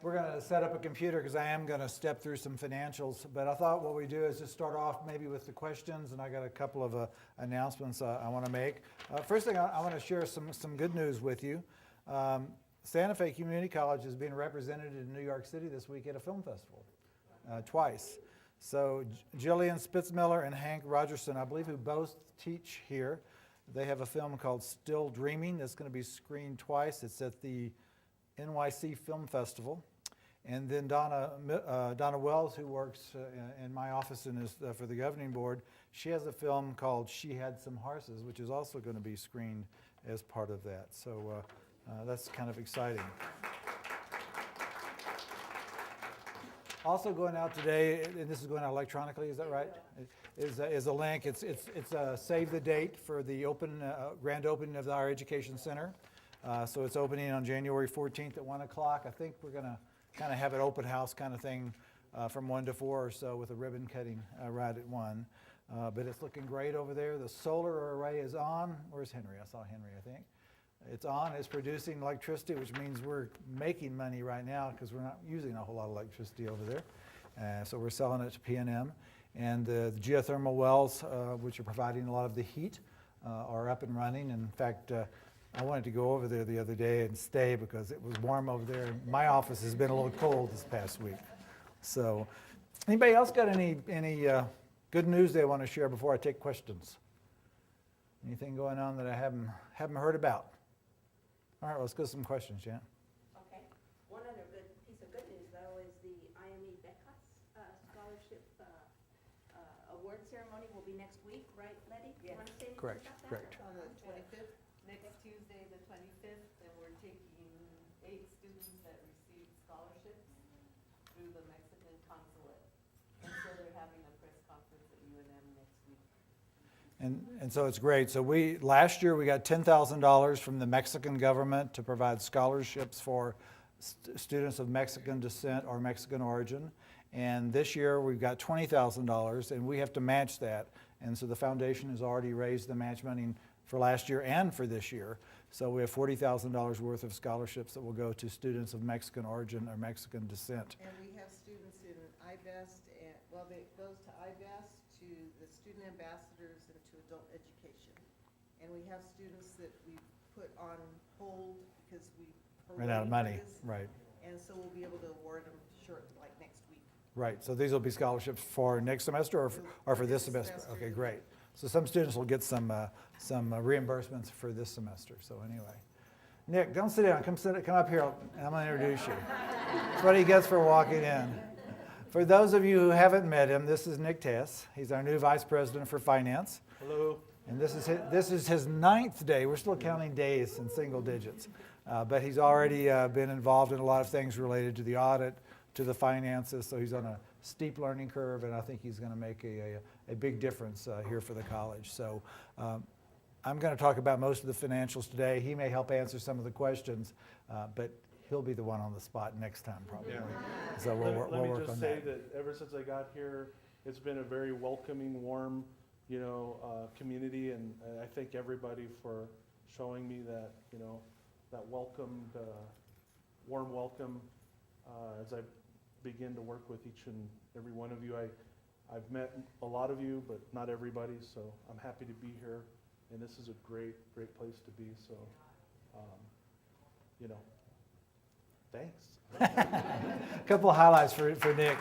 We're going to set up a computer because I am going to step through some financials. But I thought what we do is just start off maybe with the questions, and I got a couple of announcements I want to make. First thing, I want to share some good news with you. Santa Fe Community College is being represented in New York City this week at a film festival, twice. So Jillian Spitzmiller and Hank Rogerson, I believe, who both teach here, they have a film called Still Dreaming that's going to be screened twice. It's at the NYC Film Festival. And then Donna Wells, who works in my office and is for the governing board, she has a film called She Had Some Horses, which is also going to be screened as part of that. So that's kind of exciting. Also going out today, and this is going out electronically, is that right? Is a link. It's save the date for the grand opening of the Higher Education Center. So it's opening on January 14th at 1 o'clock. I think we're going to kind of have an open house kind of thing from 1 to 4 or so with a ribbon cutting right at 1. But it's looking great over there. The solar array is on. Where's Henry? I saw Henry, I think. It's on. It's producing electricity, which means we're making money right now because we're not using a whole lot of electricity over there. So we're selling it to P&M. And the geothermal wells, which are providing a lot of the heat, are up and running. In fact, I wanted to go over there the other day and stay because it was warm over there. My office has been a little cold this past week. So anybody else got any good news they want to share before I take questions? Anything going on that I haven't heard about? All right, let's go to some questions, Jan. Okay. One other good piece of good news, though, is the IME Beckas scholarship award ceremony will be next week, right, Letty? Yes. You want to say anything Correct, about that? correct. On the 25th, next Tuesday, the 25th, and we're taking 8 students that received scholarships through the Mexican consulate. And so they're having a press conference at UNM next week. And so it's great. So last year we got $10,000 from the Mexican government to provide scholarships for students of Mexican descent or Mexican origin. And this year we've got $20,000, and we have to match that. And so the foundation has already raised the match money for last year and for this year. So we have $40,000 worth of scholarships that will go to students of Mexican origin or Mexican descent. And we have students in IBEST, and, well, it goes to IBEST, to the student ambassadors, and to adult education. And we have students that we put on hold because we Ran out of money, right. And so we'll be able to award them like next week. Right, so these will be scholarships for next semester or for this semester? Okay, great. So some students will get some reimbursements for this semester, so anyway. Nick, don't sit down, come up here, and I'm gonna introduce you. That's what he gets for walking in. For those of you who haven't met him, this is Nick Tess. He's our new Vice President for Finance. Hello. And this is his 9th day. We're still counting days in single digits. But he's already been involved in a lot of things related to the audit, to the finances, so he's on a steep learning curve, and I think he's going to make a big difference here for the college. So I'm going to talk about most of the financials today. He may help answer some of the questions, but he'll be the one on the spot next time probably. Yeah. So we'll Let work me on just say that. that ever since I got here, it's been a very welcoming, warm, community, and I thank everybody for showing me that, that welcome, warm welcome as I begin to work with each and every one of you. I've met a lot of you, but not everybody, so I'm happy to be here, and this is a great, great place to be, so, thanks. A couple of highlights for Nick.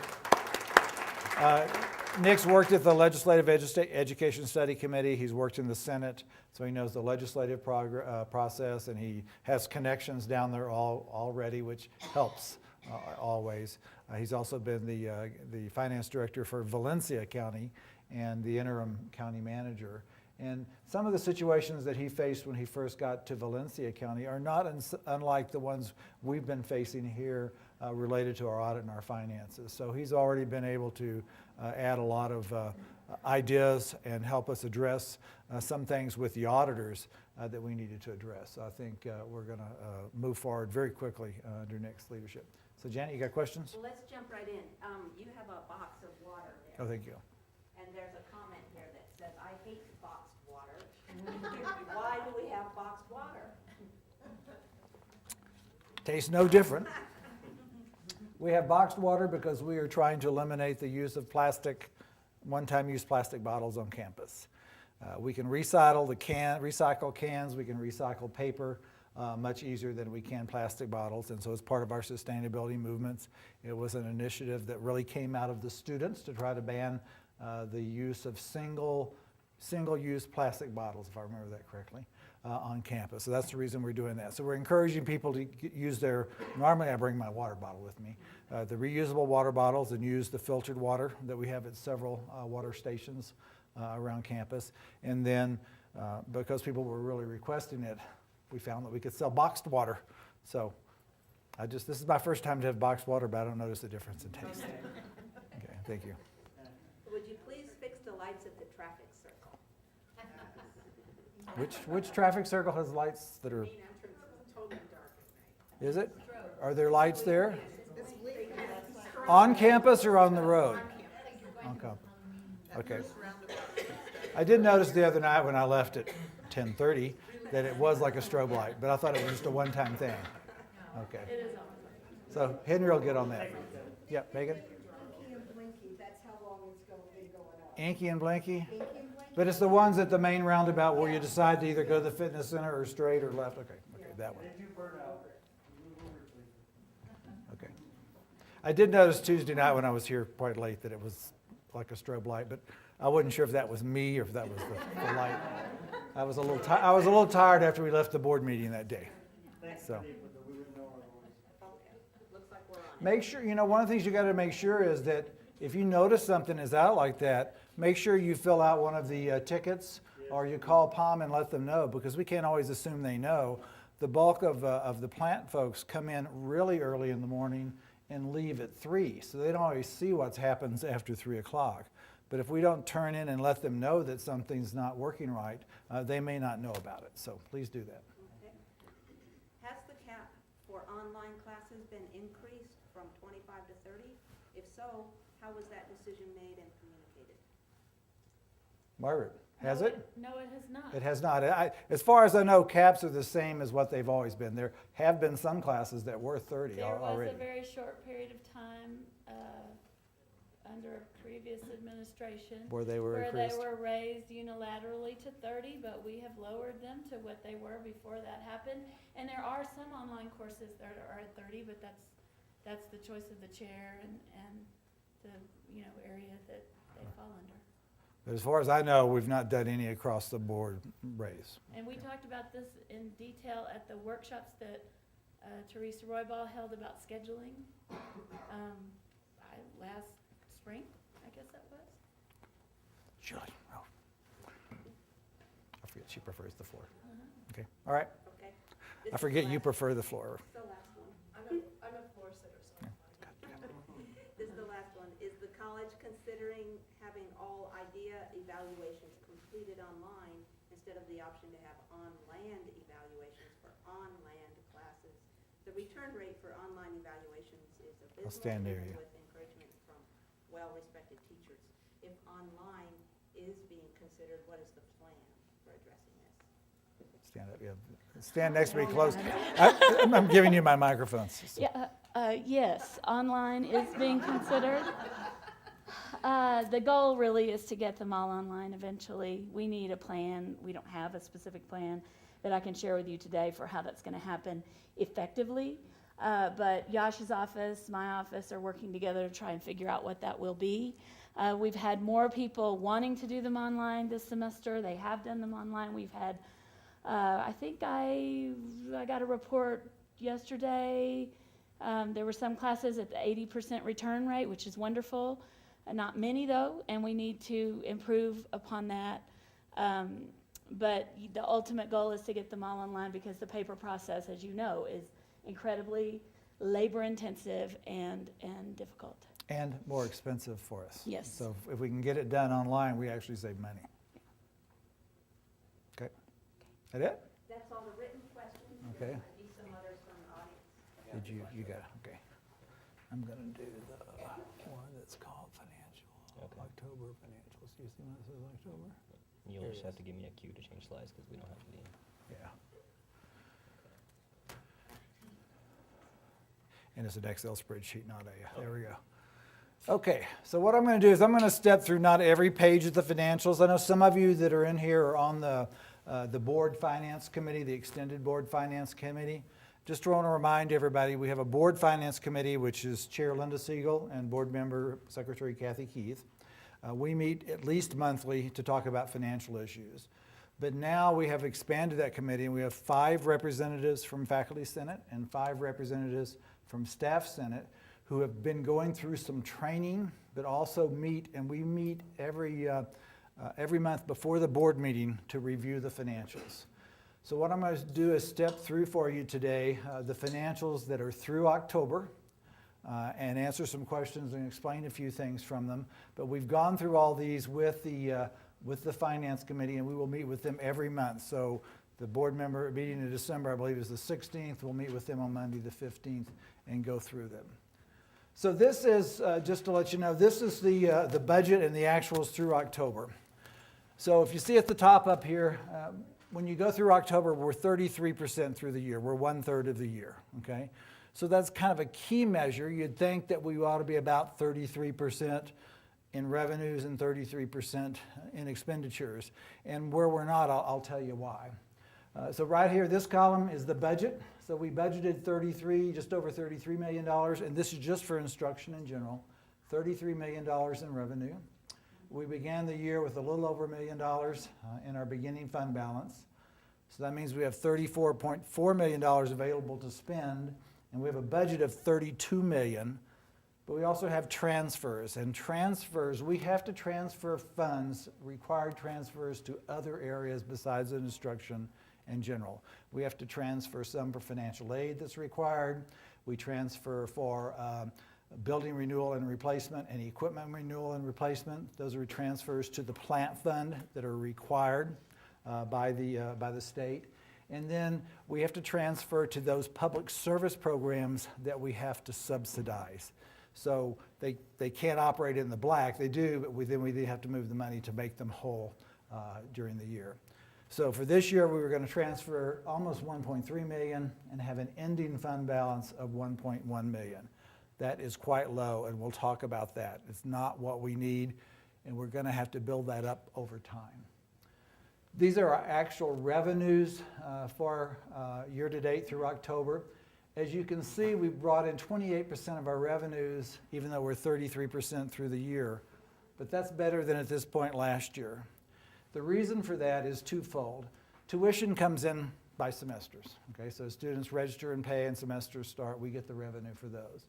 Nick's worked at the Legislative Education Study Committee. He's worked in the Senate, so he knows the legislative process, and he has connections down there already, which helps always. He's also been the finance director for Valencia County and the interim county manager. And some of the situations that he faced when he first got to Valencia County are not unlike the ones we've been facing here related to our audit and our finances. So he's already been able to add a lot of ideas and help us address some things with the auditors that we needed to address. So I think we're going to move forward very quickly under Nick's leadership. So Janet, you got questions? Well, let's jump right in. You have a box of water there. Oh, thank you. And there's a comment here that says, I hate boxed water. Why do we have boxed water? Tastes no different. We have boxed water because we are trying to eliminate the use of plastic, one-time use plastic bottles on campus. We can recycle cans, we can recycle paper much easier than we can plastic bottles, and so as part of our sustainability movements, it was an initiative that really came out of the students to try to ban the use of single-use plastic bottles, if I remember that correctly, on campus. So that's the reason we're doing that. So we're encouraging people to use normally I bring my water bottle with me, the reusable water bottles, and use the filtered water that we have at several water stations around campus. And then because people were really requesting it, we found that we could sell boxed water. So this is my first time to have boxed water, but I don't notice a difference in taste. Okay, thank you. Would you please fix the lights at the traffic circle? Which traffic circle has lights that are, Main entrance is totally dark at night. is it? Are there lights there? It's blinking. On campus or on the road? On campus. Okay. I did notice the other night when I left at 10:30 that it was like a strobe light, but I thought it was just a one-time thing. Okay. So Henry will get on that. Yeah, Megan? Inky and Blinky, that's how long it's been going on. Inky and Blinky? Inky and Blinky? But it's the ones at the main roundabout where you decide to either go to the fitness center or straight or left. Okay, that one. Okay. I did notice Tuesday night when I was here quite late that it was like a strobe light, but I wasn't sure if that was me or if that was the light. I was a little tired after we left the board meeting that day. So. Looks like we're on. Make sure, one of the things you got to make sure is that if you notice something is out like that, make sure you fill out one of the tickets or you call POM and let them know, because we can't always assume they know. The bulk of the plant folks come in really early in the morning and leave at 3, so they don't always see what happens after 3 o'clock. But if we don't turn in and let them know that something's not working right, they may not know about it. So please do that. Okay. Has the cap for online classes been increased from 25 to 30? If so, how was that decision made and communicated? Margaret, has it? No, it has not. It has not. As far as I know, caps are the same as what they've always been. There have been some classes that were 30 There was already. a very short period of time under a previous administration Where they were where increased. they were raised unilaterally to 30, but we have lowered them to what they were before that happened. And there are some online courses that are at 30, but that's the choice of the chair and the area that they fall under. But as far as I know, we've not done any across the board raise. And we talked about this in detail at the workshops that Teresa Roybal held about scheduling last spring, I guess that was. Julie, I forget, she prefers the floor. Okay, all right. Okay. I forget you prefer the floor. This is the last one. I'm a floor sitter, so. This is the last one. Is the college considering having all IDEA evaluations completed online instead of the option to have on-land evaluations for on-land classes? The return rate for online evaluations is abysmal, stand there, even yeah. with encouragement from well-respected teachers. If online is being considered, what is the plan for addressing this? Stand up, yeah. Stand next to me close. I'm giving you my microphones. So. Yeah, yes, online is being considered. The goal really is to get them all online eventually. We need a plan. We don't have a specific plan that I can share with you today for how that's going to happen effectively. But Yash's office, my office are working together to try and figure out what that will be. We've had more people wanting to do them online this semester. They have done them online. We've had, I think I got a report yesterday. There were some classes at the 80% return rate, which is wonderful. Not many though, and we need to improve upon that. But the ultimate goal is to get them all online because the paper process, as you know, is incredibly labor-intensive and difficult. And more expensive for us. Yes. So if we can get it done online, we actually save money. Okay. That it? That's all the written questions. Okay. There might be some others from the audience. You got it, okay. I'm gonna do the one that's called financial, Okay. October financials. You see when it says October? You'll There just it have to give me a cue to change slides because we don't have the. Yeah. And it's an Excel spreadsheet, not a, there we go. Okay, so what I'm going to do is I'm going to step through not every page of the financials. I know some of you that are in here are on the board finance committee, the extended board finance committee. Just want to remind everybody, we have a board finance committee, which is Chair Linda Siegel and board member Secretary Kathy Keith. We meet at least monthly to talk about financial issues. But now we have expanded that committee, and we have 5 representatives from Faculty Senate and 5 representatives from Staff Senate who have been going through some training, but also meet, and we meet every month before the board meeting to review the financials. So what I'm going to do is step through for you today the financials that are through October and answer some questions and explain a few things from them. But we've gone through all these with the Finance Committee, and we will meet with them every month. So the board member meeting in December, I believe, is the 16th. We'll meet with them on Monday the 15th and go through them. So this is, just to let you know, this is the budget and the actuals through October. So if you see at the top up here, when you go through October, we're 33% through the year. We're 1/3 of the year, okay? So that's kind of a key measure. You'd think that we ought to be about 33% in revenues and 33% in expenditures. And where we're not, I'll tell you why. So right here, this column is the budget. So we budgeted just over $33 million, and this is just for instruction in general, $33 million in revenue. We began the year with a little over $1 million in our beginning fund balance. So that means we have $34.4 million available to spend, and we have a budget of $32 million. But we also have transfers, and transfers, we have to transfer funds, required transfers to other areas besides instruction in general. We have to transfer some for financial aid that's required. We transfer for building renewal and replacement and equipment renewal and replacement. Those are transfers to the plant fund that are required by the state. And then we have to transfer to those public service programs that we have to subsidize. So they can't operate in the black. They do, but then we have to move the money to make them whole during the year. So for this year, we were going to transfer almost $1.3 million and have an ending fund balance of $1.1 million. That is quite low, and we'll talk about that. It's not what we need, and we're going to have to build that up over time. These are our actual revenues for year-to-date through October. As you can see, we've brought in 28% of our revenues, even though we're 33% through the year. But that's better than at this point last year. The reason for that is twofold. Tuition comes in by semesters. Okay, so students register and pay and semesters start, we get the revenue for those.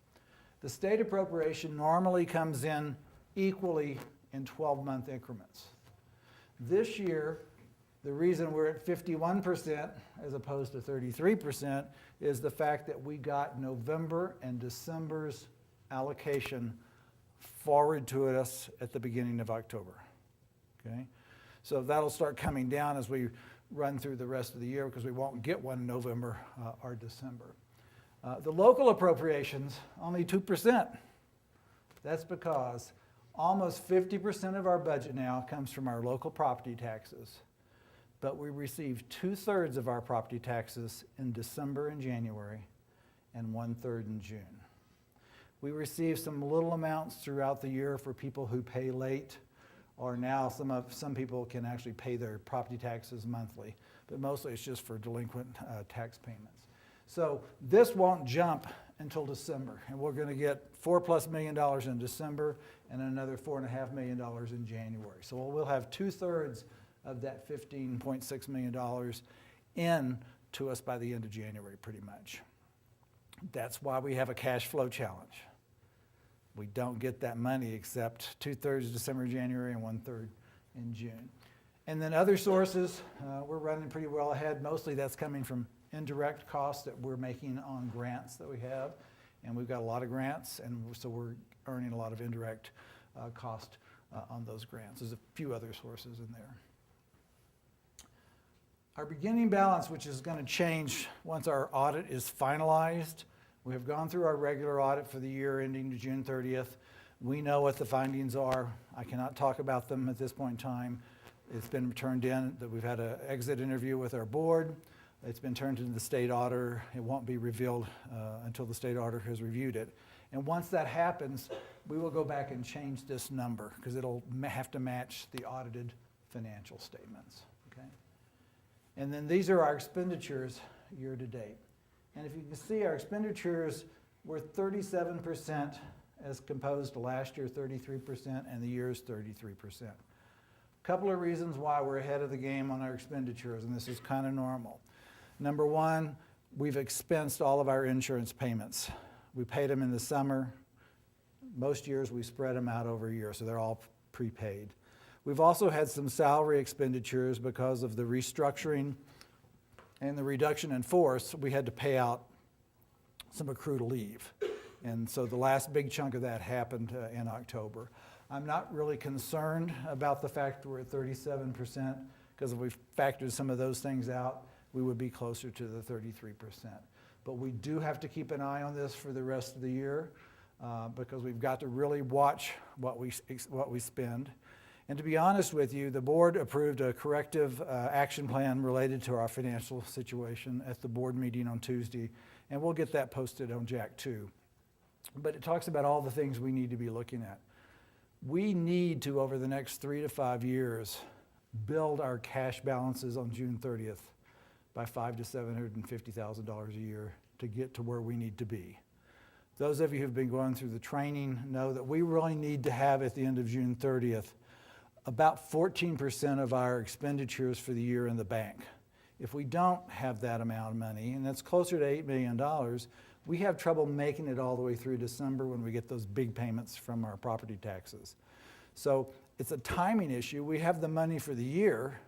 The state appropriation normally comes in equally in 12-month increments. This year, the reason we're at 51% as opposed to 33% is the fact that we got November and December's allocation forward to us at the beginning of October. Okay? So that'll start coming down as we run through the rest of the year because we won't get one in November or December. The local appropriations, only 2%. That's because almost 50% of our budget now comes from our local property taxes. But we receive 2/3 of our property taxes in December and January and 1/3 in June. We receive some little amounts throughout the year for people who pay late, or now some people can actually pay their property taxes monthly, but mostly it's just for delinquent tax payments. So this won't jump until December, and we're going to get $4+ million in December and another $4.5 million in January. So we'll have 2/3 of that $15.6 million in to us by the end of January, pretty much. That's why we have a cash flow challenge. We don't get that money except 2/3 December, January, and 1/3 in June. And then other sources, we're running pretty well ahead. Mostly that's coming from indirect costs that we're making on grants that we have. And we've got a lot of grants, and so we're earning a lot of indirect cost on those grants. There's a few other sources in there. Our beginning balance, which is going to change once our audit is finalized. We have gone through our regular audit for the year ending to June 30th. We know what the findings are. I cannot talk about them at this point in time. It's been turned in that we've had an exit interview with our board. It's been turned into the state auditor. It won't be revealed until the state auditor has reviewed it. And once that happens, we will go back and change this number because it'll have to match the audited financial statements, okay? And then these are our expenditures year to date. And if you can see, our expenditures were 37% as composed to last year, 33%, and the year is 33%. Couple of reasons why we're ahead of the game on our expenditures, and this is kind of normal. Number one, we've expensed all of our insurance payments. We paid them in the summer. Most years we spread them out over a year, so they're all prepaid. We've also had some salary expenditures because of the restructuring and the reduction in force. We had to pay out some accrued leave. And so the last big chunk of that happened in October. I'm not really concerned about the fact that we're at 37%, because if we factored some of those things out, we would be closer to the 33%. But we do have to keep an eye on this for the rest of the year, because we've got to really watch what we spend. And to be honest with you, the board approved a corrective action plan related to our financial situation at the board meeting on Tuesday, and we'll get that posted on Jack 2. But it talks about all the things we need to be looking at. We need to, over the next 3 to 5 years, build our cash balances on June 30th by $500,000 to $750,000 a year to get to where we need to be. Those of you who've been going through the training know that we really need to have, at the end of June 30th, about 14% of our expenditures for the year in the bank. If we don't have that amount of money, and that's closer to $8 million, we have trouble making it all the way through December when we get those big payments from our property taxes. So it's a timing issue. We have the money for the year,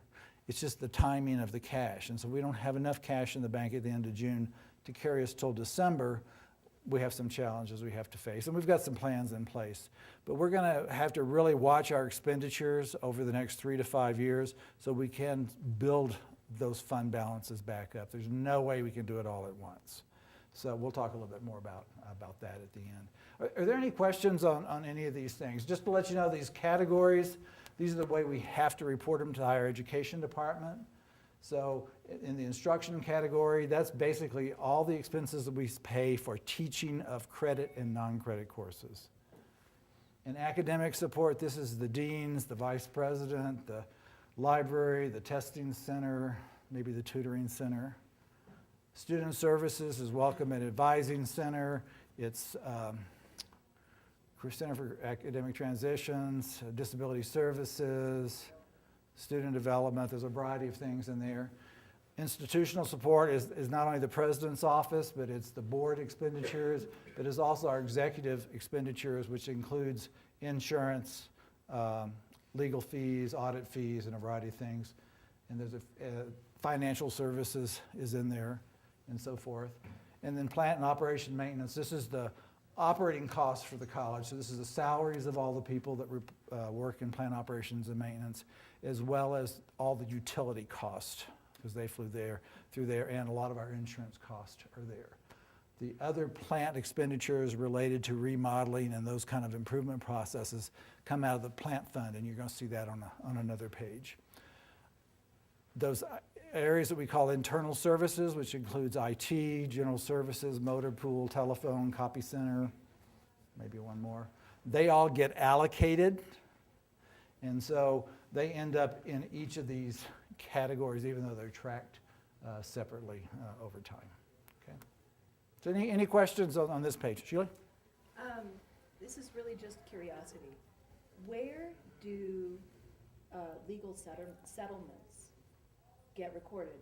it's just the timing of the cash. And so we don't have enough cash in the bank at the end of June to carry us till December. We have some challenges we have to face, and we've got some plans in place. But we're gonna have to really watch our expenditures over the next 3 to 5 years so we can build those fund balances back up. There's no way we can do it all at once. So we'll talk a little bit more about that at the end. Are there any questions on any of these things? Just to let you know, these categories, these are the way we have to report them to the higher education department. So in the instruction category, that's basically all the expenses that we pay for teaching of credit and non-credit courses. In academic support, this is the deans, the vice president, the library, the testing center, maybe the tutoring center. Student services is welcome and advising center. It's Center for Academic Transitions, disability services, student development. There's a variety of things in there. Institutional support is not only the president's office, but it's the board expenditures, but it's also our executive expenditures, which includes insurance, legal fees, audit fees, and a variety of things. And there's financial services is in there, and so forth. And then plant and operation maintenance. This is the operating costs for the college. So this is the salaries of all the people that work in plant operations and maintenance, as well as all the utility costs, because they flew through there, and a lot of our insurance costs are there. The other plant expenditures related to remodeling and those kind of improvement processes come out of the plant fund, and you're going to see that on another page. Those areas that we call internal services, which includes IT, general services, motor pool, telephone, copy center, maybe one more, they all get allocated, and so they end up in each of these categories, even though they're tracked separately over time. Okay. So any questions on this page? Sheila? This is really just curiosity. Where do legal settlements get recorded,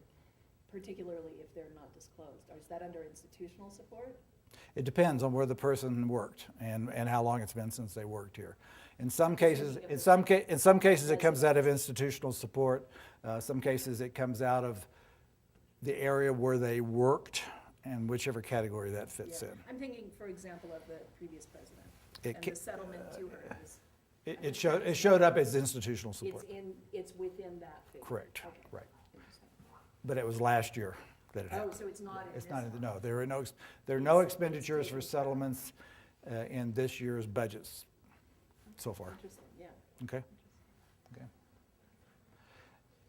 particularly if they're not disclosed? Or is that under institutional support? It depends on where the person worked and how long it's been since they worked here. In some cases, it comes out of institutional support. Some cases it comes out of the area where they worked, and whichever category that fits in. I'm thinking, for example, of the previous president and the settlement to her. It showed up as institutional support. It's within that figure. Correct. Okay. Right. But it was last year that it happened. Oh, so it's not in It's this not, one. no, there are no expenditures for settlements in this year's budgets so far. Interesting, yeah. Okay? Okay.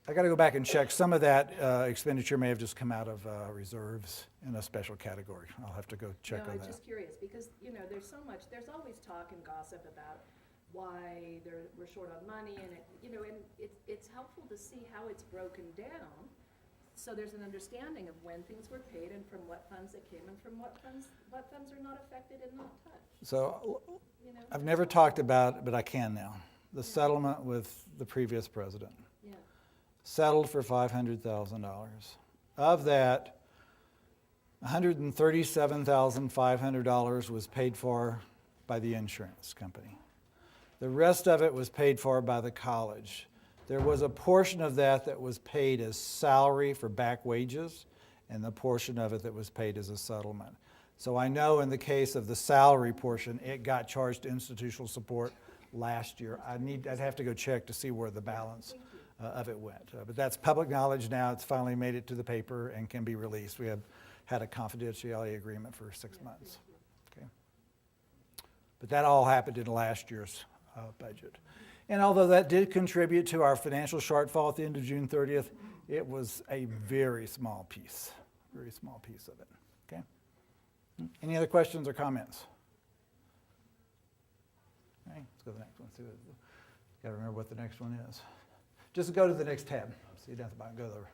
I got to go back and check. Some of that expenditure may have just come out of reserves in a special category. I'll have to go check No, on I'm that. just curious, because, you know, there's so much, there's always talk and gossip about why we're short on money, and it, you know, and it's helpful to see how it's broken down, so there's an understanding of when things were paid and from what funds it came and from what funds are not affected and not touched, So you know? I've never talked about, but I can now, the settlement with the previous president. Yeah, Settled for $500,000. Of that, $137,500 was paid for by the insurance company. The rest of it was paid for by the college. There was a portion of that that was paid as salary for back wages, and the portion of it that was paid as a settlement. So I know in the case of the salary portion, it got charged to institutional support last year. I'd have to go check to see where the balance of it went. But that's public knowledge now. It's finally made it to the paper and can be released. We have had a confidentiality agreement for 6 months. Okay. But that all happened in last year's budget. And although that did contribute to our financial shortfall at the end of June 30th, it was a very small piece of it. Okay. Any other questions or comments? Okay, let's go to the next one. Got to remember what the next one is. Just go to the next tab. See, you don't have to go there.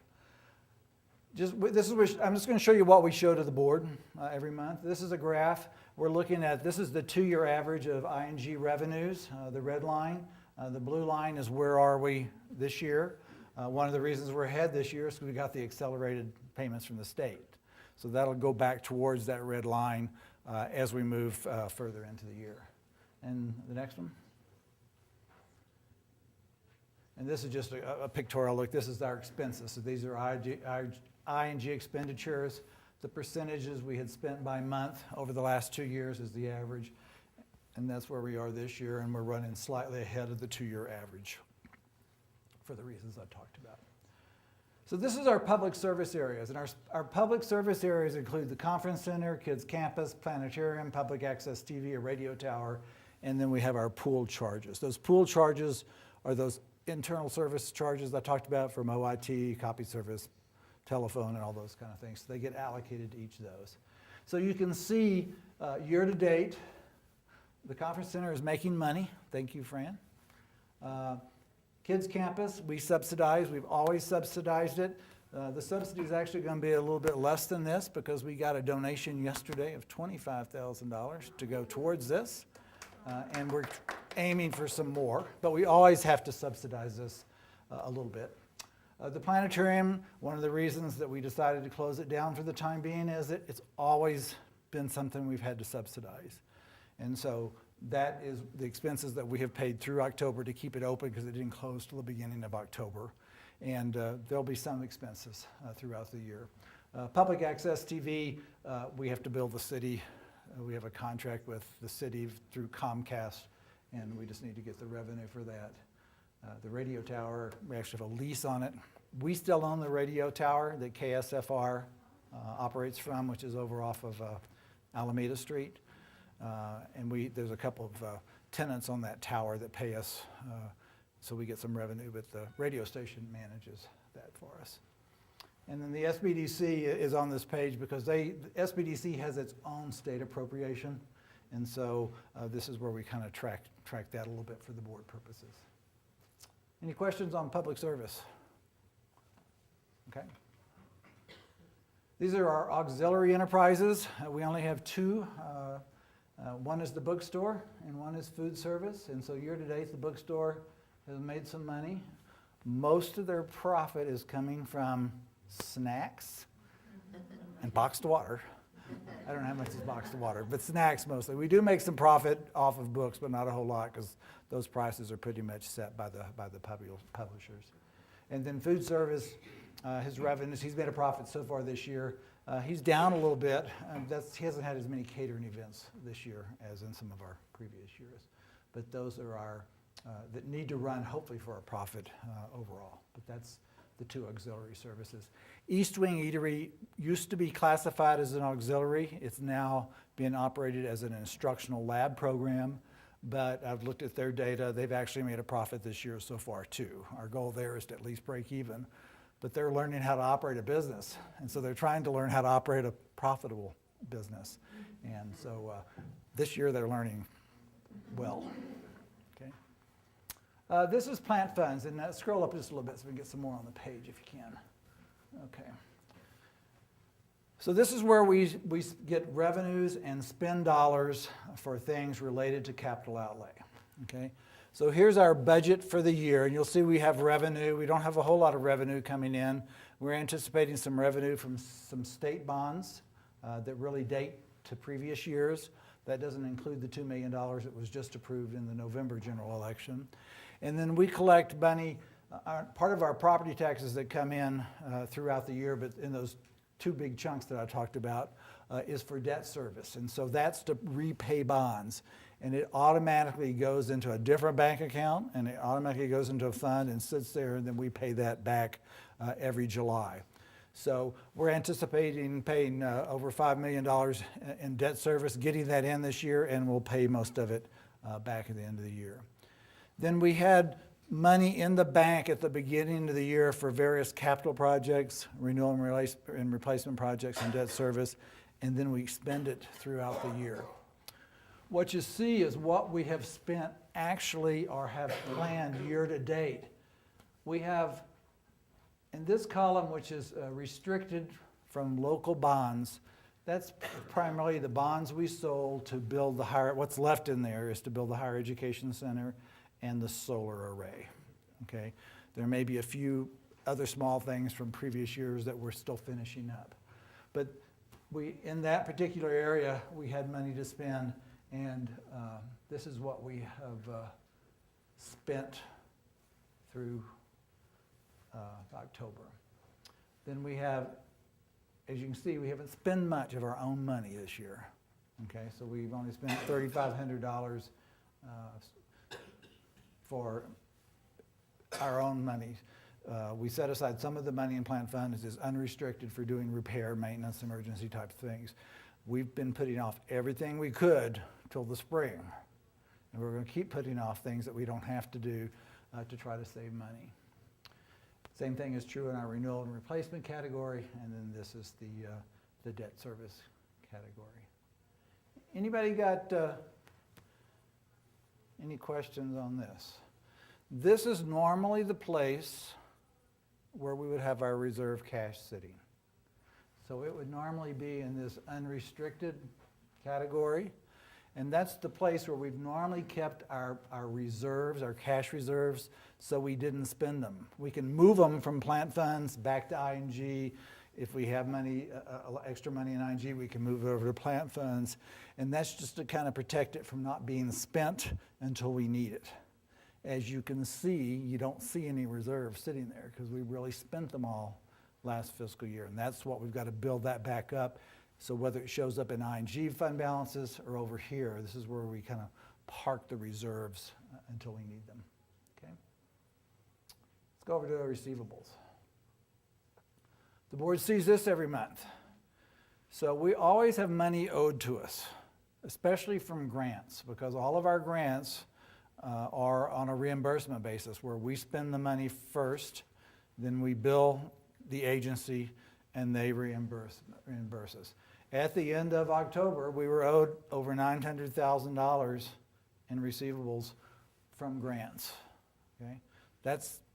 I'm just going to show you what we show to the board every month. This is a graph. We're looking at, this is the 2-year average of ING revenues, the red line. The blue line is where are we this year. One of the reasons we're ahead this year is because we got the accelerated payments from the state. So that'll go back towards that red line as we move further into the year. And the next one. And this is just a pictorial look. This is our expenses. So these are ING expenditures. The percentages we had spent by month over the last 2 years is the average. And that's where we are this year, and we're running slightly ahead of the 2-year average for the reasons I talked about. So this is our public service areas, and our public service areas include the conference center, kids campus, planetarium, public access TV, a radio tower, and then we have our pool charges. Those pool charges are those internal service charges I talked about from OIT, copy service, telephone, and all those kind of things. So they get allocated to each of those. So you can see year to date, the conference center is making money. Thank you, Fran. Kids campus, we subsidize. We've always subsidized it. The subsidy is actually going to be a little bit less than this because we got a donation yesterday of $25,000 to go towards this. And we're aiming for some more, but we always have to subsidize this a little bit. The planetarium, one of the reasons that we decided to close it down for the time being is that it's always been something we've had to subsidize. And so that is the expenses that we have paid through October to keep it open because it didn't close till the beginning of October. And there'll be some expenses throughout the year. Public access TV, we have to bill the city. We have a contract with the city through Comcast, and we just need to get the revenue for that. The radio tower, we actually have a lease on it. We still own the radio tower that KSFR operates from, which is over off of Alameda Street. And there's a couple of tenants on that tower that pay us, so we get some revenue, but the radio station manages that for us. And then the SBDC is on this page because SBDC has its own state appropriation, and so this is where we kind of track that a little bit for the board purposes. Any questions on public service? Okay. These are our auxiliary enterprises. We only have two. One is the bookstore and one is food service. And so year to date, the bookstore has made some money. Most of their profit is coming from snacks and boxed water. I don't know how much is boxed water, but snacks mostly. We do make some profit off of books, but not a whole lot because those prices are pretty much set by the publishers. And then food service, his revenues, he's made a profit so far this year. He's down a little bit. He hasn't had as many catering events this year as in some of our previous years. But those are our, that need to run hopefully for a profit overall. But that's the two auxiliary services. East Wing Eatery used to be classified as an auxiliary. It's now being operated as an instructional lab program. but I've looked at their data. They've actually made a profit this year so far too. Our goal there is to at least break even, but they're learning how to operate a business, and so they're trying to learn how to operate a profitable business. And so this year they're learning well. Okay. This is plant funds, and scroll up just a little bit so we can get some more on the page if you can. Okay. So this is where we get revenues and spend dollars for things related to capital outlay. Okay. So here's our budget for the year, and you'll see we have revenue. We don't have a whole lot of revenue coming in. We're anticipating some revenue from some state bonds that really date to previous years. That doesn't include the $2 million that was just approved in the November general election. And then we collect money, part of our property taxes that come in throughout the year, but in those two big chunks that I talked about, is for debt service. And so that's to repay bonds. And it automatically goes into a different bank account, and it automatically goes into a fund and sits there, and then we pay that back every July. So we're anticipating paying over $5 million in debt service, getting that in this year, and we'll pay most of it back at the end of the year. Then we had money in the bank at the beginning of the year for various capital projects, renewal and replacement projects, and debt service, and then we spend it throughout the year. What you see is what we have spent actually or have planned year to date. We have, in this column, which is restricted from local bonds, that's primarily the bonds we sold to build the higher, what's left in there is to build the higher education center and the solar array. Okay, there may be a few other small things from previous years that we're still finishing up. But in that particular area, we had money to spend, and this is what we have spent through October. Then we have, as you can see, we haven't spent much of our own money this year. Okay, so we've only spent $3,500 for our own money. We set aside some of the money in plant funds as unrestricted for doing repair, maintenance, emergency type things. We've been putting off everything we could till the spring. And we're going to keep putting off things that we don't have to do to try to save money. Same thing is true in our renewal and replacement category, and then this is the debt service category. Anybody got any questions on this? This is normally the place where we would have our reserve cash sitting. So it would normally be in this unrestricted category, and that's the place where we've normally kept our reserves, our cash reserves, so we didn't spend them. We can move them from plant funds back to ING. If we have money, extra money in ING, we can move it over to plant funds, and that's just to kind of protect it from not being spent until we need it. As you can see, you don't see any reserves sitting there because we really spent them all last fiscal year, and that's what we've got to build that back up. So whether it shows up in ING fund balances or over here, this is where we kind of park the reserves until we need them. Okay. Let's go over to the receivables. The board sees this every month. So we always have money owed to us, especially from grants, because all of our grants are on a reimbursement basis where we spend the money first, then we bill the agency, and they reimburse us. At the end of October, we were owed over $900,000 in receivables from grants. Okay?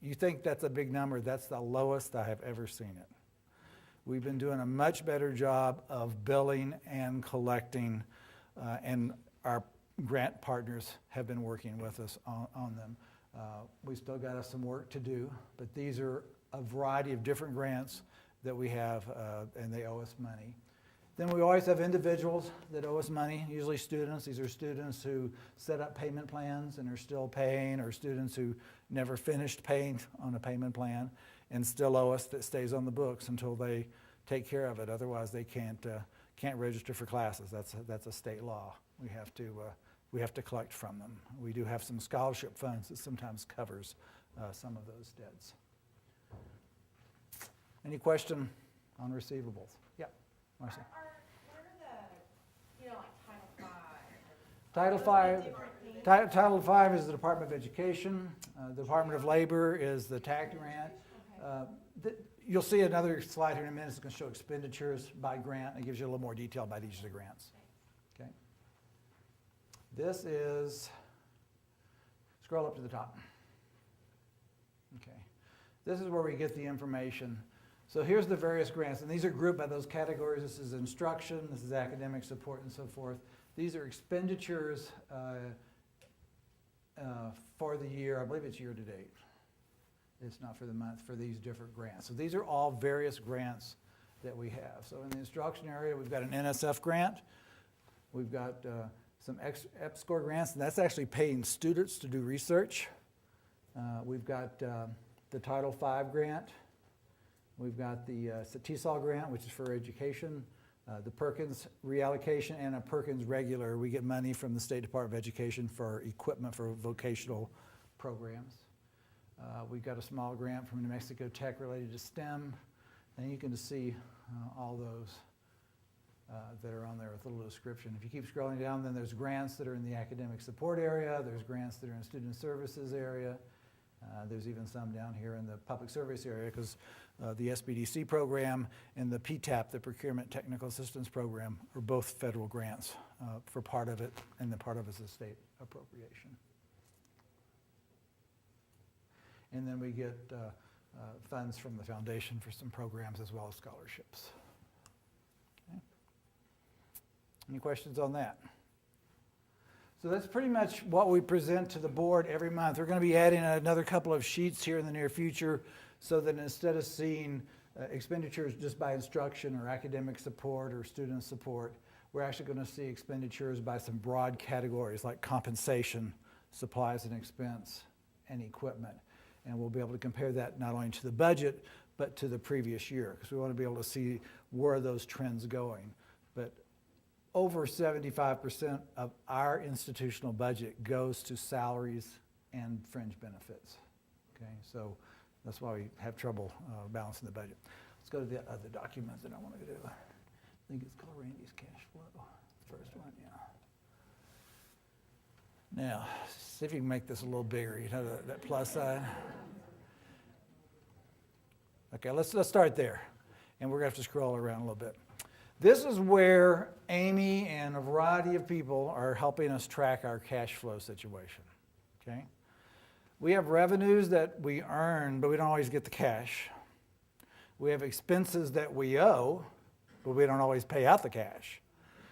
You think that's a big number, that's the lowest I have ever seen it. We've been doing a much better job of billing and collecting, and our grant partners have been working with us on them. We still got some work to do, but these are a variety of different grants that we have, and they owe us money. Then we always have individuals that owe us money, usually students. These are students who set up payment plans and are still paying, or students who never finished paying on a payment plan and still owe us, that stays on the books until they take care of it. Otherwise, they can't register for classes. That's a state law. We have to collect from them. We do have some scholarship funds that sometimes covers some of those debts. Any question on receivables? Yeah, Marcy. Where are the, like Title V? Title Title V is the Department of Education. The Department of Labor is the TAC grant. You'll see another slide here in a minute. It's going to show expenditures by grant. It gives you a little more detail about each of the grants. Okay. This is, scroll up to the top. Okay. This is where we get the information. So here's the various grants, and these are grouped by those categories. This is instruction, this is academic support, and so forth. These are expenditures for the year. I believe it's year to date. It's not for the month, for these different grants. So these are all various grants that we have. So in the instruction area, we've got an NSF grant. We've got some EPSCoR grants, and that's actually paying students to do research. We've got the Title V grant. We've got the TESOL grant, which is for education, the Perkins reallocation, and a Perkins regular. We get money from the State Department of Education for equipment for vocational programs. We've got a small grant from New Mexico Tech related to STEM. And you can see all those that are on there with a little description. If you keep scrolling down, then there's grants that are in the academic support area. There's grants that are in student services area. There's even some down here in the public service area because the SBDC program and the PTAP, the Procurement Technical Assistance Program, are both federal grants for part of it, and the part of it is a state appropriation. And then we get funds from the foundation for some programs as well as scholarships. Okay. Any questions on that? So that's pretty much what we present to the board every month. We're going to be adding another couple of sheets here in the near future so that instead of seeing expenditures just by instruction or academic support or student support, we're actually going to see expenditures by some broad categories like compensation, supplies and expense, and equipment. And we'll be able to compare that not only to the budget, but to the previous year, because we want to be able to see where those trends going. But over 75% of our institutional budget goes to salaries and fringe benefits. Okay, so that's why we have trouble balancing the budget. Let's go to the other document that I want to do. I think it's called Randy's cash flow. First one, yeah. Now, see if you can make this a little bigger, you know, that plus sign. Okay, let's start there. And we're going to have to scroll around a little bit. This is where Amy and a variety of people are helping us track our cash flow situation. Okay? We have revenues that we earn, but we don't always get the cash. We have expenses that we owe, but we don't always pay out the cash.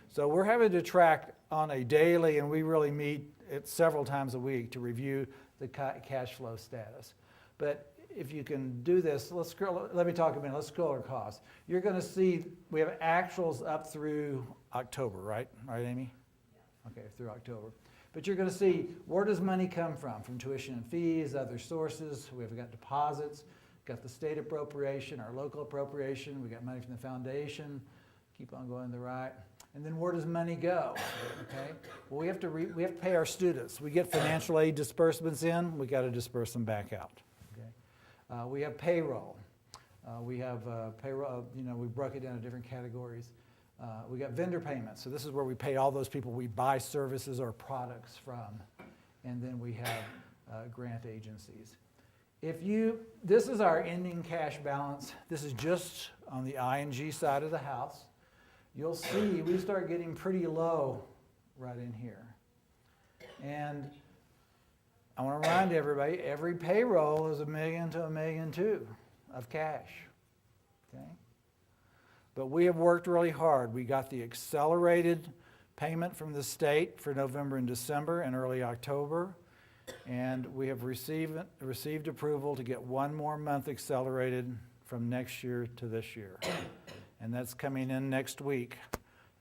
So we're having to track on a daily, and we really meet it several times a week to review the cash flow status. But if you can do this, let me talk a minute. Let's scroll our costs. You're going to see we have actuals up through October, right? Right, Amy? Okay, through October. But you're going to see, where does money come from? From tuition and fees, other sources. We've got deposits, got the state appropriation, our local appropriation. We got money from the foundation. Keep on going to the right. And then where does money go? Okay. Well, we have to pay our students. We get financial aid disbursements in. We got to disperse them back out. Okay. We have payroll. We have payroll. We broke it down into different categories. We got vendor payments. So this is where we pay all those people we buy services or products from. And then we have grant agencies. This is our ending cash balance. This is just on the ING side of the house. You'll see we start getting pretty low right in here. And I want to remind everybody, every payroll is $1 million to $1.2 million of cash. Okay? But we have worked really hard. We got the accelerated payment from the state for November and December and early October. And we have received approval to get one more month accelerated from next year to this year. And that's coming in next week.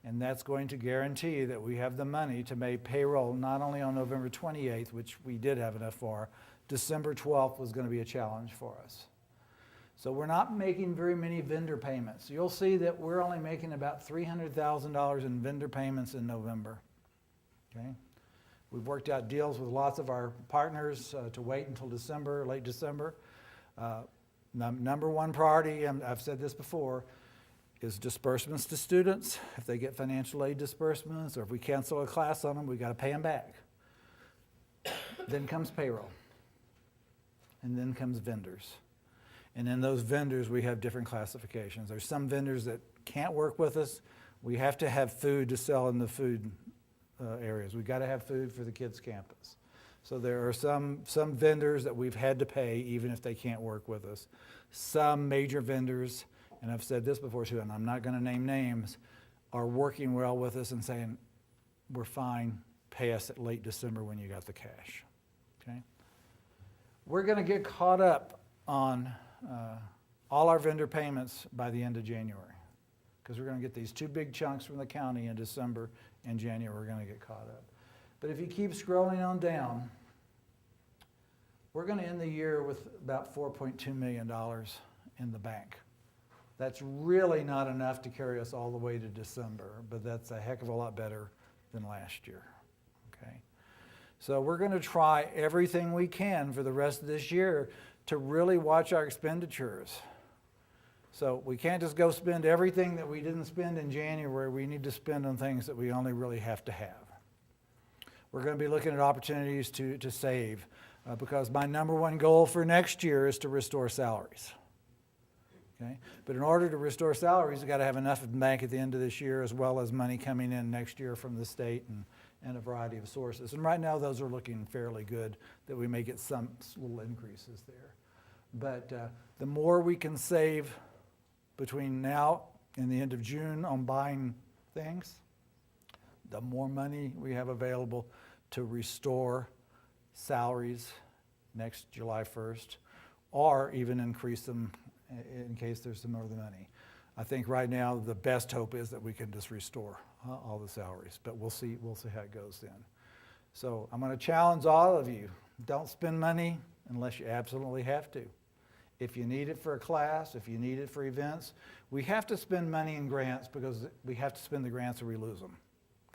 And that's going to guarantee that we have the money to make payroll not only on November 28th, which we did have enough for, December 12th was going to be a challenge for us. So we're not making very many vendor payments. You'll see that we're only making about $300,000 in vendor payments in November. Okay? We've worked out deals with lots of our partners to wait until December, late December. Number one priority, and I've said this before, is disbursements to students. If they get financial aid disbursements or if we cancel a class on them, we've got to pay them back. Then comes payroll. And then comes vendors. And in those vendors, we have different classifications. There's some vendors that can't work with us. We have to have food to sell in the food areas. We've got to have food for the kids' campus. So there are some vendors that we've had to pay even if they can't work with us. Some major vendors, and I've said this before too, and I'm not going to name names, are working well with us and saying, we're fine, pay us at late December when you got the cash. Okay? We're going to get caught up on all our vendor payments by the end of January, because we're going to get these two big chunks from the county in December and January. We're going to get caught up. But if you keep scrolling on down, we're going to end the year with about $4.2 million in the bank. That's really not enough to carry us all the way to December, but that's a heck of a lot better than last year. Okay? So we're going to try everything we can for the rest of this year to really watch our expenditures. So we can't just go spend everything that we didn't spend in January. We need to spend on things that we only really have to have. We're going to be looking at opportunities to save because my number one goal for next year is to restore salaries. Okay? But in order to restore salaries, we've got to have enough in the bank at the end of this year, as well as money coming in next year from the state and a variety of sources. And right now those are looking fairly good, that we may get some little increases there. But the more we can save between now and the end of June on buying things, the more money we have available to restore salaries next July 1st, or even increase them in case there's some more money. I think right now the best hope is that we can just restore all the salaries, but we'll see how it goes then. So I'm going to challenge all of you, don't spend money unless you absolutely have to. If you need it for a class, if you need it for events, we have to spend money in grants because we have to spend the grants or we lose them.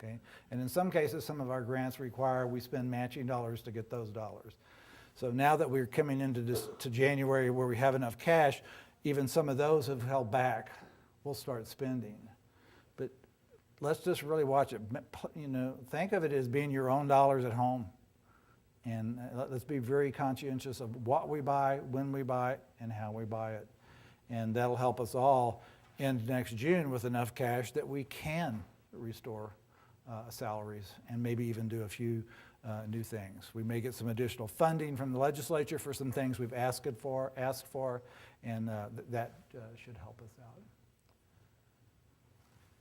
Okay? And in some cases, some of our grants require we spend matching dollars to get those dollars. So now that we're coming into to January where we have enough cash, even some of those have held back. We'll start spending. But let's just really watch it. You know, think of it as being your own dollars at home. And let's be very conscientious of what we buy, when we buy it, and how we buy it. And that'll help us all end next June with enough cash that we can restore salaries and maybe even do a few new things. We may get some additional funding from the legislature for some things we've asked for, and that should help us out.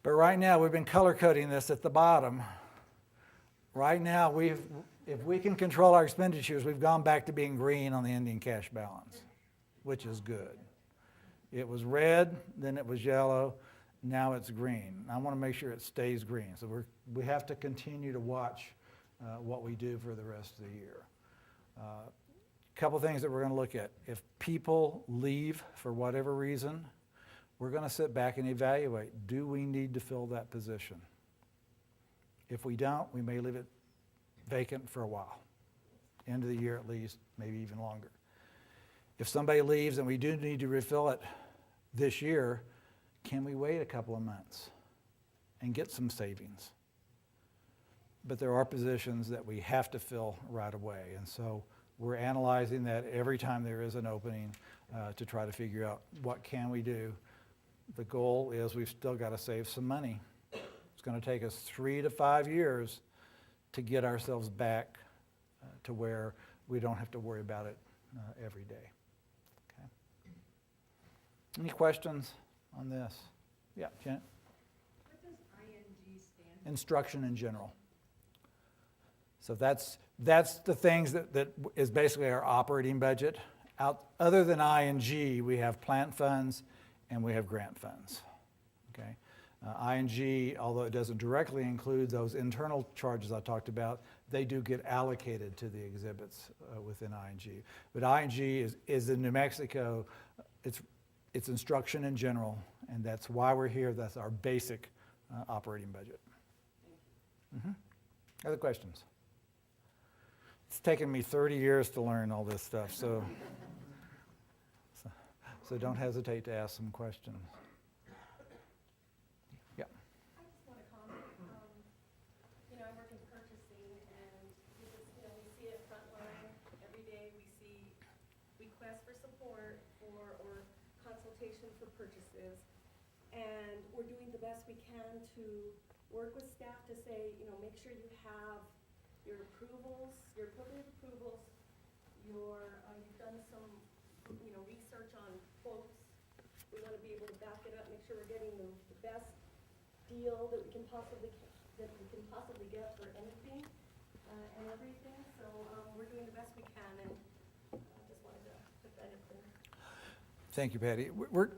But right now, we've been color coding this at the bottom. Right now, if we can control our expenditures, we've gone back to being green on the ending cash balance, which is good. It was red, then it was yellow, now it's green. I want to make sure it stays green. So we have to continue to watch what we do for the rest of the year. A couple things that we're going to look at. If people leave for whatever reason, we're going to sit back and evaluate. Do we need to fill that position? If we don't, we may leave it vacant for a while. End of the year at least, maybe even longer. If somebody leaves and we do need to refill it this year, can we wait a couple of months and get some savings? But there are positions that we have to fill right away. And so we're analyzing that every time there is an opening to try to figure out what can we do. The goal is we've still got to save some money. It's going to take us 3 to 5 years to get ourselves back to where we don't have to worry about it every day. Okay. Any questions on this? Yeah, Janet? What does ING stand for? Instruction in general. So that's the things that is basically our operating budget. Other than ING, we have plant funds and we have grant funds. Okay. ING, although it doesn't directly include those internal charges I talked about, they do get allocated to the exhibits within ING. But ING is in New Mexico. It's instruction in general, and that's why we're here. That's our basic operating budget. Mm-hmm. Other questions? It's taken me 30 years to learn all this stuff, so don't hesitate to ask some questions. Yeah. I just want to comment. I work in purchasing, and we see it front load purchases. And we're doing the best we can to work with staff to say, you know, make sure you have your approvals, your appropriate approvals, you've done some, you know, research on quotes. We want to be able to back it up, make sure we're getting the best deal that we can possibly get for anything, and everything. So, we're doing the best we can, and I just wanted to put that in there. Thank you, Patty. We're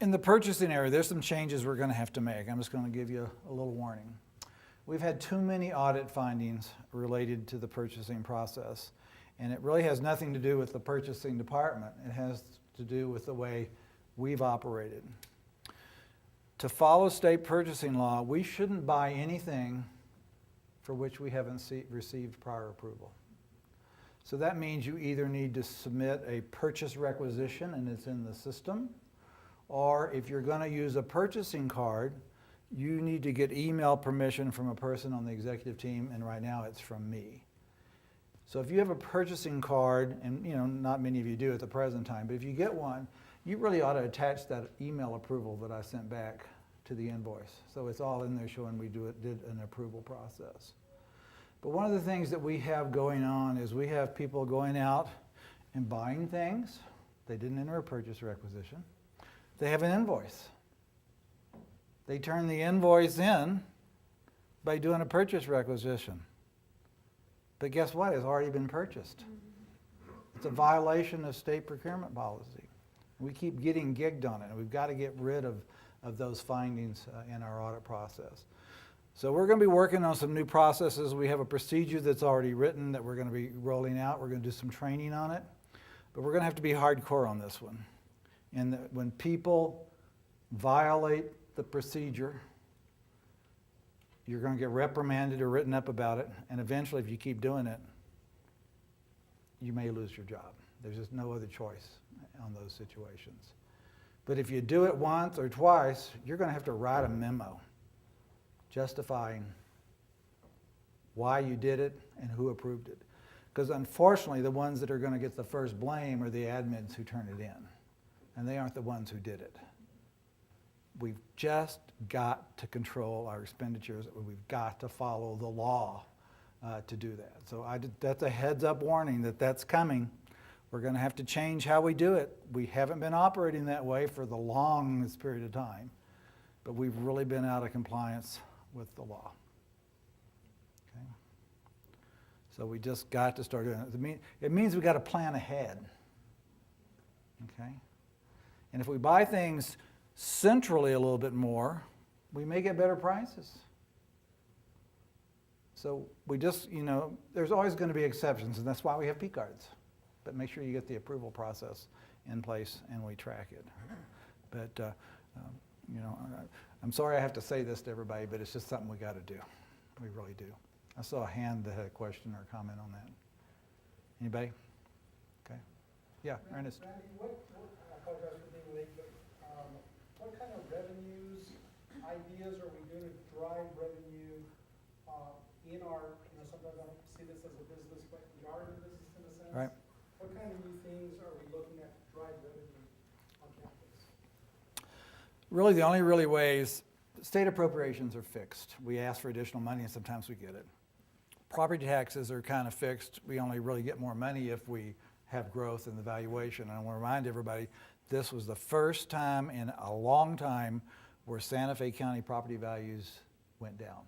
in the purchasing area, there's some changes we're going to have to make. I'm just going to give you a little warning. We've had too many audit findings related to the purchasing process, and it really has nothing to do with the purchasing department. It has to do with the way we've operated. To follow state purchasing law, we shouldn't buy anything for which we haven't received prior approval. So that means you either need to submit a purchase requisition and it's in the system, or if you're going to use a purchasing card, you need to get email permission from a person on the executive team, and right now it's from me. So if you have a purchasing card, and you know, not many of you do at the present time, but if you get one, you really ought to attach that email approval that I sent back to the invoice. So it's all in there showing we did an approval process. But one of the things that we have going on is we have people going out and buying things. They didn't enter a purchase requisition. They have an invoice. They turn the invoice in by doing a purchase requisition. But guess what? It's already been purchased. It's a violation of state procurement policy. We keep getting gigged on it, and we've got to get rid of those findings in our audit process. So we're going to be working on some new processes. We have a procedure that's already written that we're going to be rolling out. We're going to do some training on it. But we're going to have to be hardcore on this one. And when people violate the procedure, you're going to get reprimanded or written up about it. And eventually, if you keep doing it, you may lose your job. There's just no other choice on those situations. But if you do it once or twice, you're going to have to write a memo justifying why you did it and who approved it. Because unfortunately, the ones that are going to get the first blame are the admins who turn it in. And they aren't the ones who did it. We've just got to control our expenditures. We've got to follow the law to do that. So that's a heads up warning that that's coming. We're going to have to change how we do it. We haven't been operating that way for the longest period of time, but we've really been out of compliance with the law. Okay? So we just got to start doing it. It means we've got to plan ahead. Okay? And if we buy things centrally a little bit more, we may get better prices. So we just, you know, there's always going to be exceptions, and that's why we have P cards. But make sure you get the approval process in place and we track it. But, you know, I'm sorry I have to say this to everybody, but it's just something we got to do. We really do. I saw a hand that had a question or a comment on that. Anybody? Okay. Yeah, Ernest. Randy, I apologize for being late, but what kind of revenues, ideas are we doing to drive revenue in our, you know, sometimes I don't see this as a business, but we are in a business in a sense. Right. What kind of new things are we looking at to drive revenue on campus? Really, the only really ways, state appropriations are fixed. We ask for additional money and sometimes we get it. Property taxes are kind of fixed. We only really get more money if we have growth in the valuation. And I want to remind everybody, this was the first time in a long time where Santa Fe County property values went down.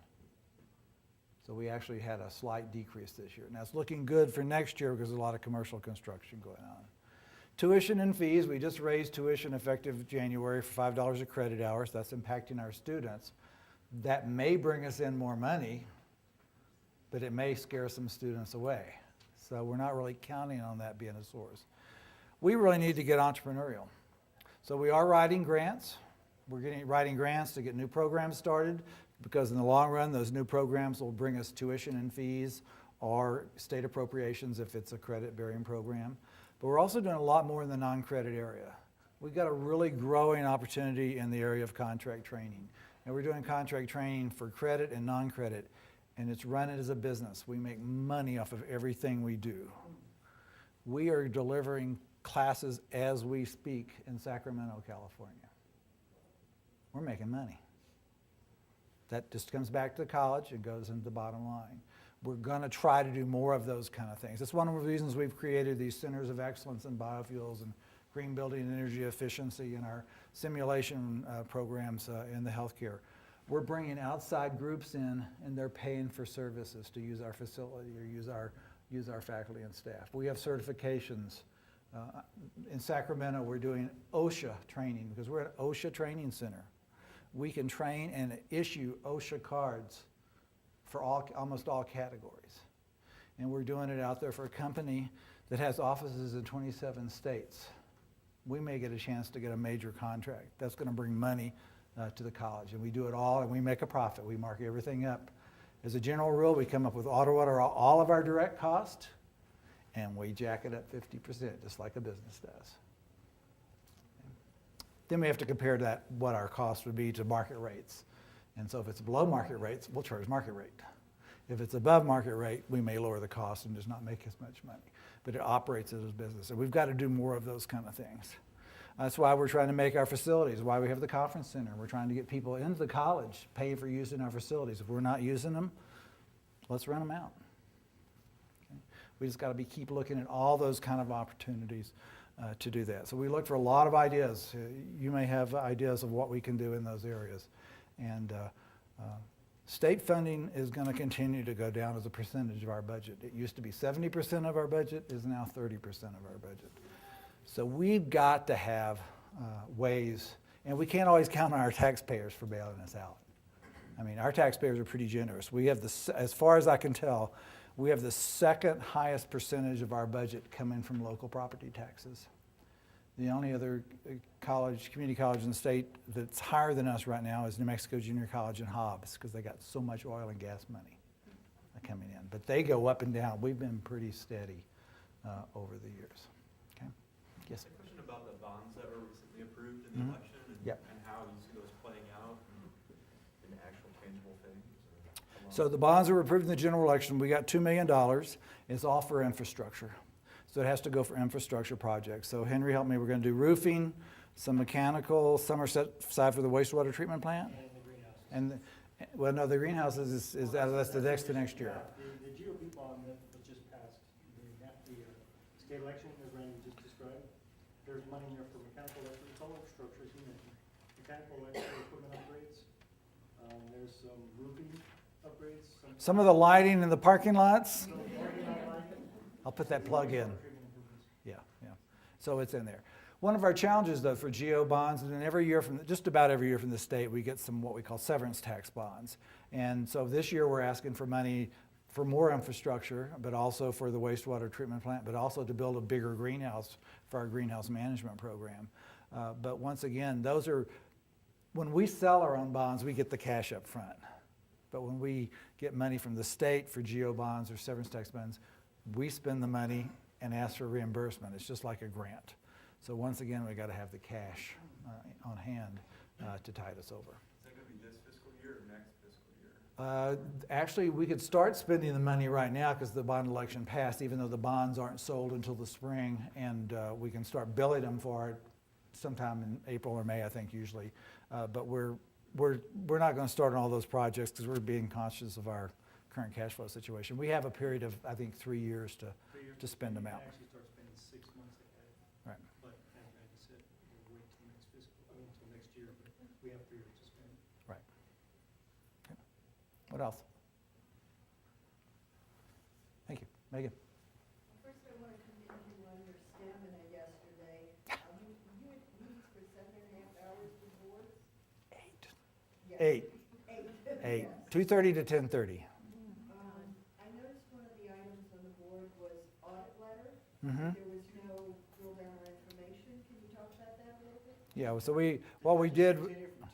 So we actually had a slight decrease this year. Now it's looking good for next year because there's a lot of commercial construction going on. Tuition and fees, we just raised tuition effective January for $5 a credit hour, so that's impacting our students. That may bring us in more money, but it may scare some students away. So we're not really counting on that being a source. We really need to get entrepreneurial. So we are writing grants. We're writing grants to get new programs started, because in the long run, those new programs will bring us tuition and fees or state appropriations if it's a credit-bearing program. But we're also doing a lot more in the non-credit area. We've got a really growing opportunity in the area of contract training. And we're doing contract training for credit and non-credit, and it's run as a business. We make money off of everything we do. We are delivering classes as we speak in Sacramento, California. we're making money. That just comes back to the college and goes into the bottom line. We're going to try to do more of those kind of things. That's one of the reasons we've created these centers of excellence in biofuels and green building and energy efficiency in our simulation programs in the healthcare. We're bringing outside groups in, and they're paying for services to use our facility or use our faculty and staff. We have certifications. In Sacramento, we're doing OSHA training because we're an OSHA training center. We can train and issue OSHA cards for almost all categories. And we're doing it out there for a company that has offices in 27 states. We may get a chance to get a major contract. That's going to bring money to the college. And we do it all, and we make a profit. We mark everything up. As a general rule, we come up with all of our direct cost, and we jack it up 50%, just like a business does. Then we have to compare that, what our cost would be to market rates. And so if it's below market rates, we'll charge market rate. If it's above market rate, we may lower the cost and just not make as much money. But it operates as a business. And we've got to do more of those kind of things. That's why we're trying to make our facilities, why we have the conference center. We're trying to get people into the college, pay for using our facilities. If we're not using them, let's rent them out. Okay? We just got to keep looking at all those kind of opportunities to do that. So we look for a lot of ideas. You may have ideas of what we can do in those areas. And state funding is going to continue to go down as a percentage of our budget. It used to be 70% of our budget, is now 30% of our budget. So we've got to have ways, and we can't always count on our taxpayers for bailing us out. I mean, our taxpayers are pretty generous. We have as far as I can tell, we have the second highest percentage of our budget coming from local property taxes. The only other community college in the state that's higher than us right now is New Mexico Junior College in Hobbs, because they got so much oil and gas money coming in. But they go up and down. We've been pretty steady over the years. Okay? Yes? A question about the bonds that were recently approved in the election and how you see those playing out in actual tangible things. So the bonds that were approved in the general election, we got $2 million. It's all for infrastructure. So it has to go for infrastructure projects. So Henry helped me, we're going to do roofing, some mechanical, some are set aside for the wastewater treatment plant. And the greenhouses. Well, no, the greenhouses is that's the next to next year. The GOP bond that was just passed, the state election, as Randy just described, there's money in there for mechanical, it's all infrastructure, as you mentioned. Mechanical, electrical equipment upgrades. There's some roofing upgrades. Some of the lighting in the parking lots. I'll put that plug in. Yeah. So it's in there. One of our challenges, though, for GO bonds, and then just about every year from the state, we get some what we call severance tax bonds. And so this year we're asking for money for more infrastructure, but also for the wastewater treatment plant, but also to build a bigger greenhouse for our greenhouse management program. But once again, when we sell our own bonds, we get the cash up front. But when we get money from the state for GO bonds or severance tax bonds, we spend the money and ask for reimbursement. It's just like a grant. So once again, we got to have the cash on hand to tide us over. Is that going to be this fiscal year or next fiscal year? Actually, we could start spending the money right now because the bond election passed, even though the bonds aren't sold until the spring, and we can start billing them for it sometime in April or May, I think, usually. But we're not going to start on all those projects because we're being conscious of our current cash flow situation. We have a period of, I think, 3 years to spend them out. Actually start spending 6 months ahead. Right. But as Randy said, we'll wait till until next year, but we have 3 years to spend. Right. Okay. What else? Thank you. Megan? First, I want to commend you on your stamina yesterday. You had meetings for 7.5 hours with boards? 8. 2:30 to 10:30. I noticed one of the items on the board was audit letter. Mm-hmm. There was no drill down on information. Can you talk about that a little bit? Yeah, so what we did,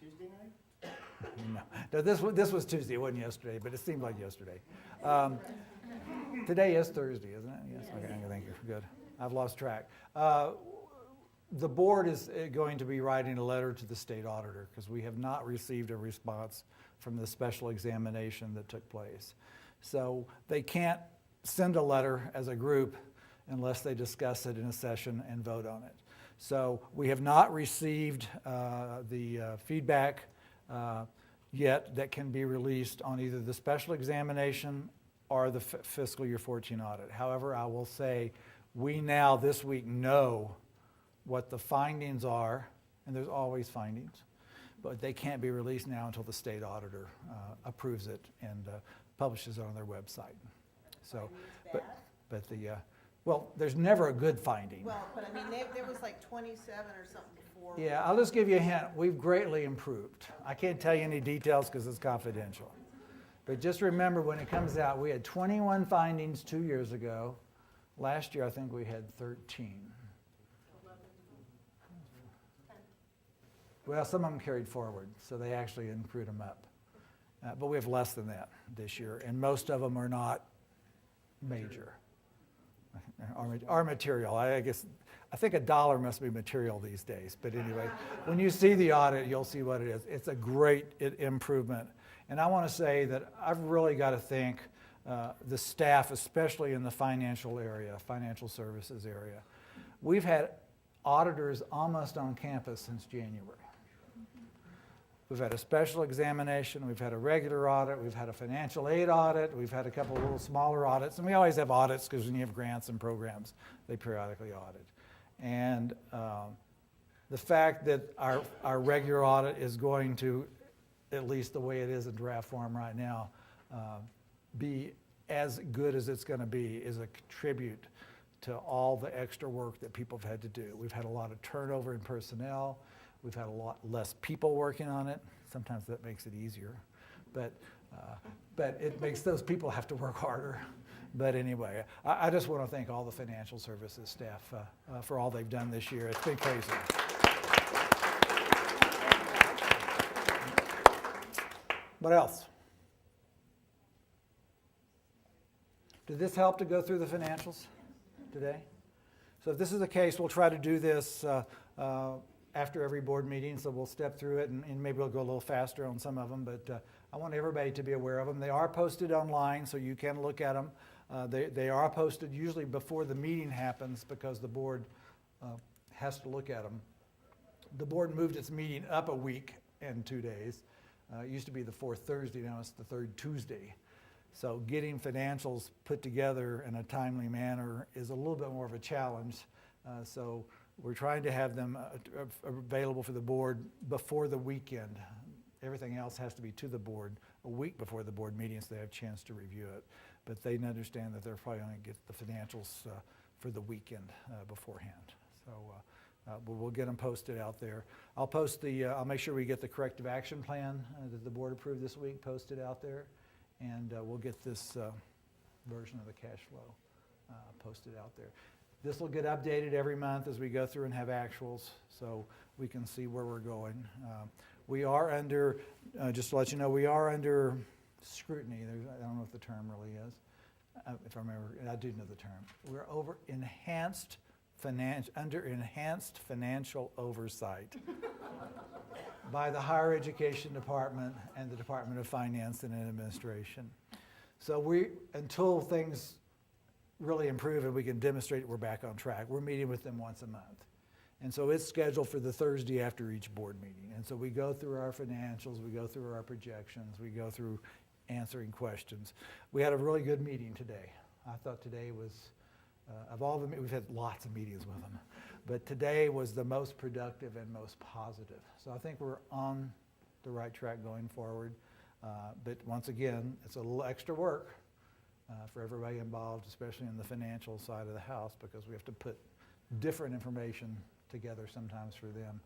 Tuesday night? no, this was Tuesday, it wasn't yesterday, but it seemed like yesterday. Today is Thursday, isn't it? Yes, okay, thank you, good. I've lost track. The board is going to be writing a letter to the state auditor because we have not received a response from the special examination that took place. So they can't send a letter as a group unless they discuss it in a session and vote on it. So we have not received the feedback yet that can be released on either the special examination or the fiscal year 14 audit. However, I will say we now this week know what the findings are, and there's always findings, but they can't be released now until the state auditor approves it and publishes it on their website. So, but the, well, there's never a good finding. Well, but I mean, there was like 27 or something before. Yeah, I'll just give you a hint. We've greatly improved. I can't tell you any details because it's confidential. But just remember, when it comes out, we had 21 findings 2 years ago. Last year, I think we had 13. Well, some of them carried forward, so they actually improved them up. But we have less than that this year, and most of them are not major. Our material, I guess, I think $1 must be material these days. But anyway, when you see the audit, you'll see what it is. It's a great improvement. And I want to say that I've really got to thank the staff, especially in the financial area, financial services area. We've had auditors almost on campus since January. We've had a special examination, we've had a regular audit, we've had a financial aid audit, we've had a couple of little smaller audits, and we always have audits because when you have grants and programs, they periodically audit. And the fact that our regular audit is going to, at least the way it is in draft form right now, be as good as it's going to be is a tribute to all the extra work that people have had to do. We've had a lot of turnover in personnel. We've had a lot less people working on it. Sometimes that makes it easier, but it makes those people have to work harder. But anyway, I just want to thank all the financial services staff for all they've done this year. It's been crazy. What else? Did this help to go through the financials today? So if this is the case, we'll try to do this after every board meeting, so we'll step through it, and maybe we'll go a little faster on some of them, but I want everybody to be aware of them. They are posted online, so you can look at them. They are posted usually before the meeting happens because the board has to look at them. The board moved its meeting up a week and 2 days. It used to be the fourth Thursday, now it's the third Tuesday. So getting financials put together in a timely manner is a little bit more of a challenge. So we're trying to have them available for the board before the weekend. Everything else has to be to the board a week before the board meeting so they have a chance to review it. But they understand that they're probably going to get the financials for the weekend beforehand. So we'll get them posted out there. I'll post I'll make sure we get the corrective action plan that the board approved this week posted out there. And we'll get this version of the cash flow posted out there. This will get updated every month as we go through and have actuals, so we can see where we're going. We are under, just to let you know, we are under scrutiny. I don't know what the term really is. If I remember, I do know the term. We're under enhanced financial oversight by the Higher Education Department and the Department of Finance and Administration. So until things really improve and we can demonstrate we're back on track, we're meeting with them once a month. And so it's scheduled for the Thursday after each board meeting. And so we go through our financials, we go through our projections, we go through answering questions. We had a really good meeting today. I thought today was, of all the, we've had lots of meetings with them, but today was the most productive and most positive. So I think we're on the right track going forward. But once again, it's a little extra work for everybody involved, especially in the financial side of the house, because we have to put different information together sometimes for them.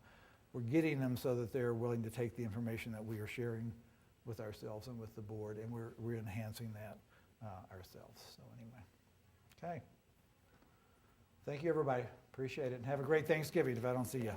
We're getting them so that they're willing to take the information that we are sharing with ourselves and with the board, and we're enhancing that ourselves. So anyway, okay. Thank you, everybody. Appreciate it, and have a great Thanksgiving if I don't see you.